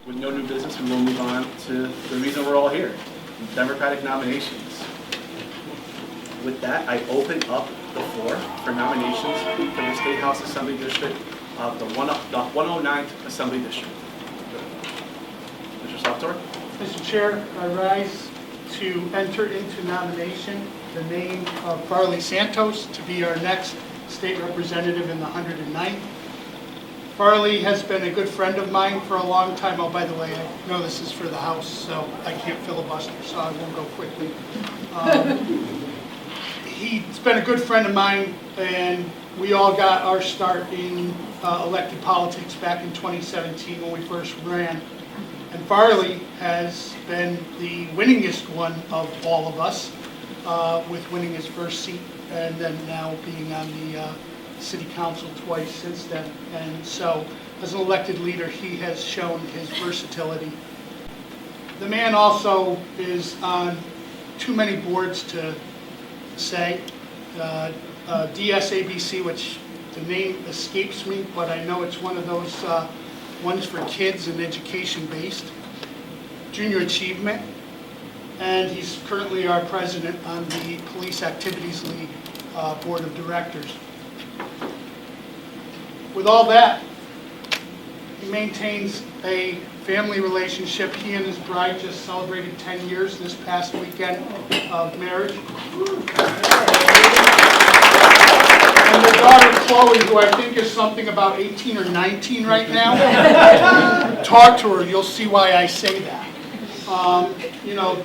with no new business, we will move on to the reason we're all here, Democratic nominations. With that, I open up the floor for nominations for the State House Assembly District of the 109th Assembly District. Mr. Salvatore? Mr. Chair, I rise to enter into nomination the name of Farley Santos to be our next state representative in the 109th. Farley has been a good friend of mine for a long time. Oh, by the way, I know this is for the House, so I can't filibuster, so I won't go quickly. He's been a good friend of mine, and we all got our start in elected politics back in 2017 when we first ran. And Farley has been the winningest one of all of us, with winning his first seat and then now being on the city council twice since then. And so, as an elected leader, he has shown his versatility. The man also is on too many boards to say. DSABC, which the name escapes me, but I know it's one of those ones for kids and education-based. Junior Achievement, and he's currently our president on the Police Activities League Board of Directors. With all that, he maintains a family relationship. He and his bride just celebrated 10 years this past weekend of marriage. And their daughter Chloe, who I think is something about 18 or 19 right now, talk to her, you'll see why I say that. You know,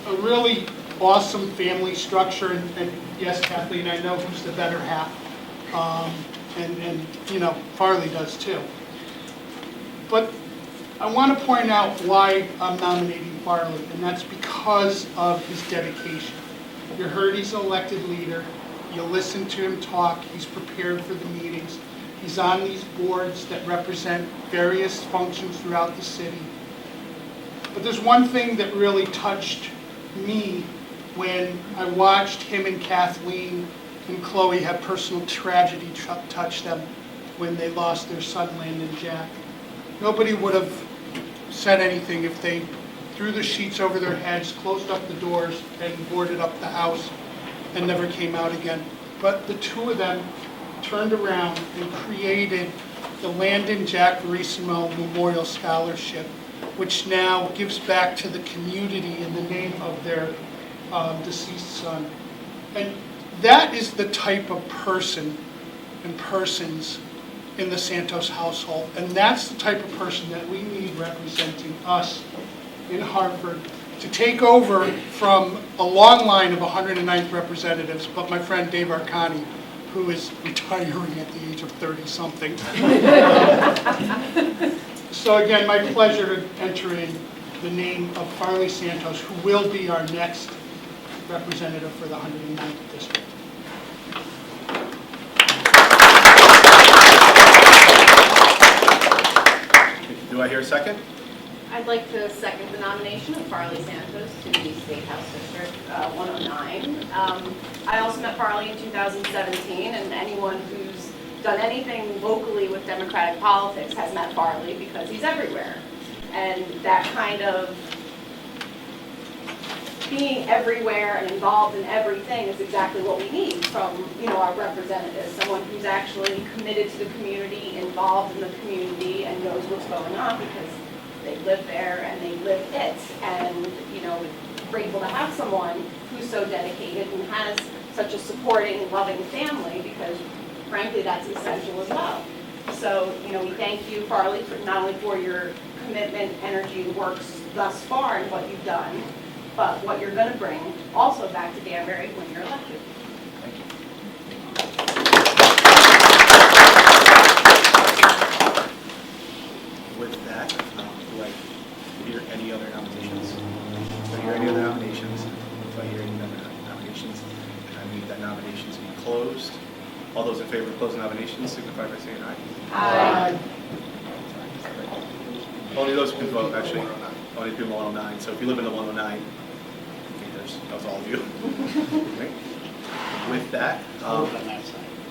a really awesome family structure, and yes, Kathleen, I know who's the better half, and you know, Farley does too. But I want to point out why I'm nominating Farley, and that's because of his dedication. You heard he's an elected leader. You listen to him talk. He's prepared for the meetings. He's on these boards that represent various functions throughout the city. But there's one thing that really touched me when I watched him and Kathleen and Chloe have personal tragedy touch them when they lost their son, Landon Jack. Nobody would have said anything if they threw the sheets over their heads, closed up the doors, and boarded up the house and never came out again. But the two of them turned around and created the Landon Jack Verissimo Memorial Scholarship, which now gives back to the community in the name of their deceased son. And that is the type of person and persons in the Santos household. And that's the type of person that we need representing us in Hartford to take over from a long line of 109th representatives, but my friend Dave Arcani, who is retiring at the age of 30-something. So again, my pleasure to enter in the name of Farley Santos, who will be our next representative for the 109th district. Do I hear a second? I'd like to second the nomination of Farley Santos to the State House District 109. I also met Farley in 2017, and anyone who's done anything locally with Democratic politics has met Farley because he's everywhere. And that kind of being everywhere and involved in everything is exactly what we need from, you know, our representatives, someone who's actually committed to the community, involved in the community, and knows what's going on because they live there and they live it. And, you know, grateful to have someone who's so dedicated and has such a supporting, loving family because, frankly, that's essential as well. So, you know, we thank you, Farley, for not only for your commitment, energy, and works thus far and what you've done, but what you're going to bring also back to Danbury when you're elected. Thank you. With that, do I hear any other nominations? Do I hear any other nominations? Do I hear any other nominations? I need that nominations be closed. All those in favor of closing nominations signify by saying aye. Aye. Only those who can vote, actually. Only people in 109. So if you live in the 109, I think that was all of you. Okay. With that,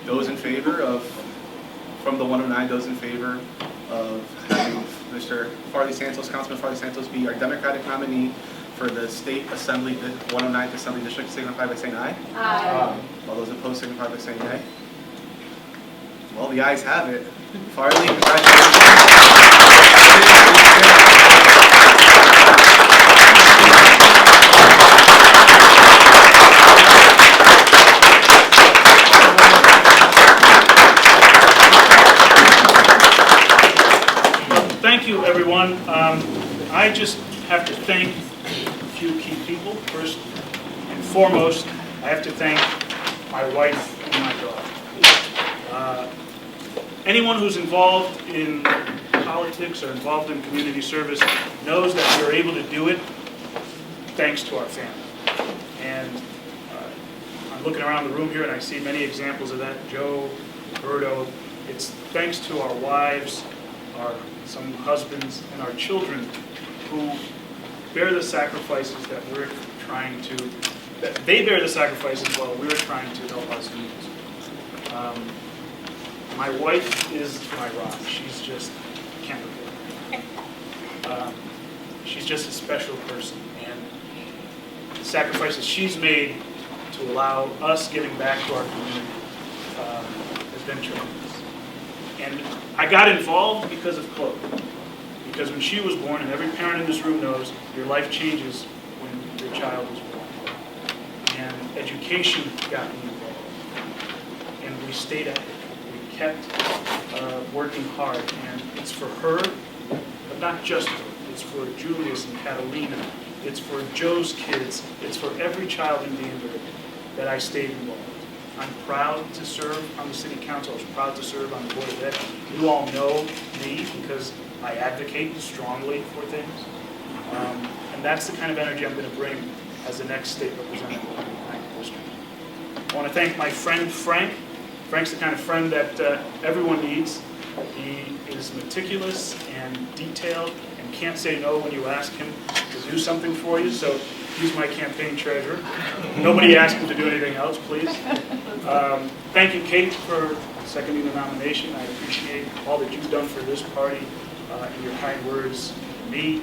those in favor of, from the 109, those in favor of having Mr. Farley Santos, Councilman Farley Santos, be our Democratic nominee for the State Assembly, the 109th Assembly District, signify by saying aye. Aye. All those opposed signify by saying nay. Well, the ayes have it. Farley, congratulations. Thank you, everyone. I just have to thank a few key people. First and foremost, I have to thank my wife and my daughter. Anyone who's involved in politics or involved in community service knows that we are able to do it thanks to our family. And I'm looking around the room here and I see many examples of that. Joe, Roberto. It's thanks to our wives, some husbands, and our children who bear the sacrifices that they bear the sacrifices while we're trying to help us do this. My wife is my rock. She's just can't forget. She's just a special person, and the sacrifices she's made to allow us giving back to our community has been tremendous. And I got involved because of Chloe. Because when she was born, and every parent in this room knows, your life changes when your child is born. And education got me involved. And we stayed at it. We kept working hard. And it's for her, but not just her. It's for Julius and Catalina. It's for Joe's kids. It's for every child in Danbury that I stayed involved. I'm proud to serve on the city council. I was proud to serve on the board of ed. You all know me because I advocate strongly for things. And that's the kind of energy I'm going to bring as the next state representative of the 9th district. I want to thank my friend Frank. Frank's the kind of friend that everyone needs. He is meticulous and detailed and can't say no when you ask him to do something for you. So he's my campaign treasurer. Nobody asked him to do anything else, please. Thank you, Kate, for seconding the nomination. I appreciate all that you've done for this party and your kind words to me.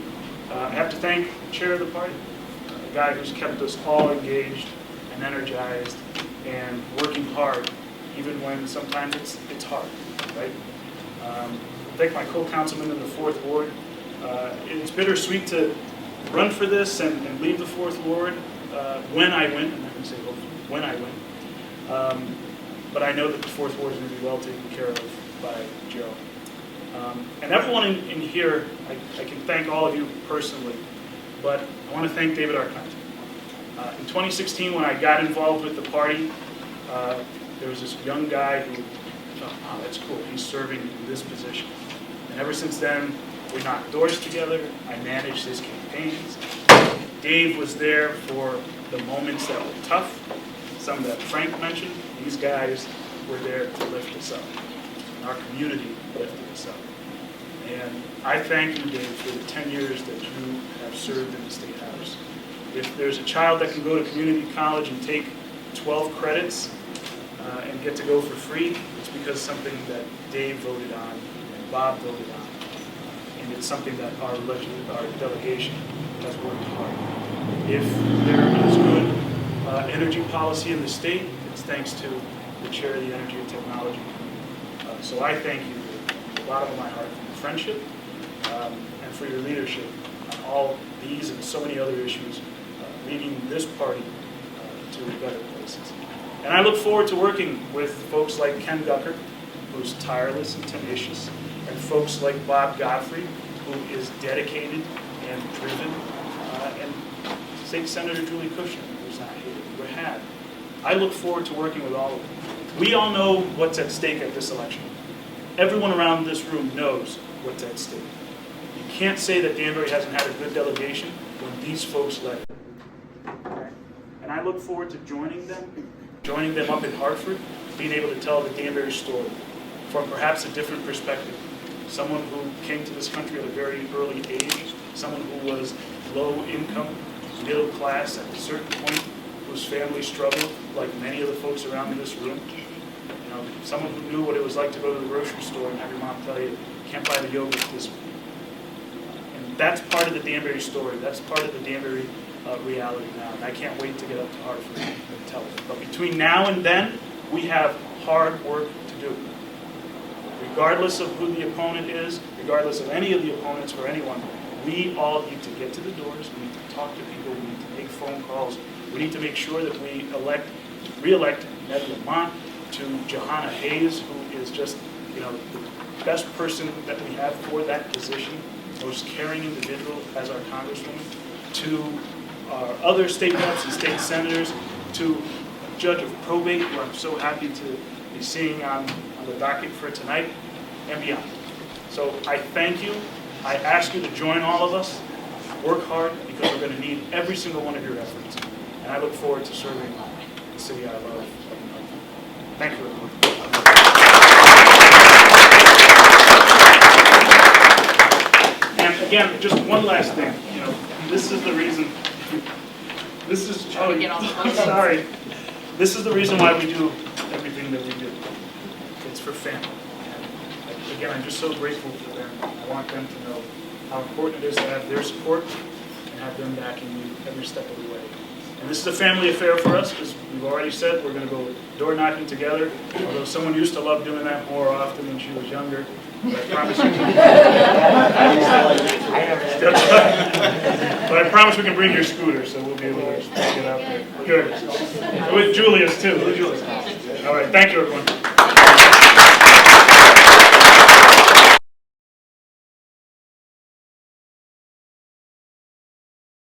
I have to thank the chair of the party, a guy who's kept us all engaged and energized and working hard, even when sometimes it's hard, right? Thank my co-councilman in the 4th Ward. It's bittersweet to run for this and leave the 4th Ward when I win. I'm not going to say hopefully, when I win. But I know that the 4th Ward is going to be well taken care of by Joe. And everyone in here, I can thank all of you personally, but I want to thank David Arcante. In 2016, when I got involved with the party, there was this young guy who thought, oh, that's cool, he's serving in this position. And ever since then, we knocked doors together. I managed his campaigns. Dave was there for the moments that were tough, some that Frank mentioned. These guys were there to lift us up. And our community lifted us up. And I thank you, Dave, for the 10 years that you have served in the State House. If there's a child that can go to community college and take 12 credits and get to go for free, it's because something that Dave voted on and Bob voted on. And it's something that our delegation has worked hard. If there is good energy policy in the state, it's thanks to the chair of the Energy and Technology. So I thank you from the bottom of my heart for your friendship and for your leadership on all these and so many other issues, leading this party to better places. And I look forward to working with folks like Ken Ducker, who's tireless and tenacious, and folks like Bob Godfrey, who is dedicated and driven, and State Senator Julie Kushner, who's not here, who had. I look forward to working with all of them. We all know what's at stake at this election. Everyone around this room knows what's at stake. You can't say that Danbury hasn't had a good delegation when these folks led it. Okay? And I look forward to joining them up in Hartford, being able to tell the Danbury story from perhaps a different perspective. Someone who came to this country at a very early age, someone who was low income, middle class at a certain point, whose family struggled, like many of the folks around in this room. You know, someone who knew what it was like to go to the grocery store and have your mom tell you can't buy the yogurt this week. that's part of the Danbury story. That's part of the Danbury reality now. And I can't wait to get up to Hartford and tell it. But between now and then, we have hard work to do. Regardless of who the opponent is, regardless of any of the opponents or anyone, we all need to get to the doors, we need to talk to people, we need to make phone calls, we need to make sure that we re-elect Ned Lamont to Johanna Hayes, who is just, the best person that we have for that position, most caring individual as our congresswoman, to our other state reps and state senators, to judge of probate, who I'm so happy to be seeing on the docket for tonight, and beyond. So I thank you. I ask you to join all of us, work hard, because we're going to need every single one of your efforts. And I look forward to serving the city I love. Thank you, everyone. And again, just one last thing. This is the reason. This is. Sorry. This is the reason why we do everything that we do. It's for family. And again, I'm just so grateful for them. I want them to know how important it is to have their support and have them backing you every step of the way. And this is a family affair for us, because we've already said we're going to go door knocking together. Although someone used to love doing that more often when she was younger. But I promise you. But I promise we can bring your scooter, so we'll be able to get out there. Good. With Julia's too. All right. Thank you, everyone.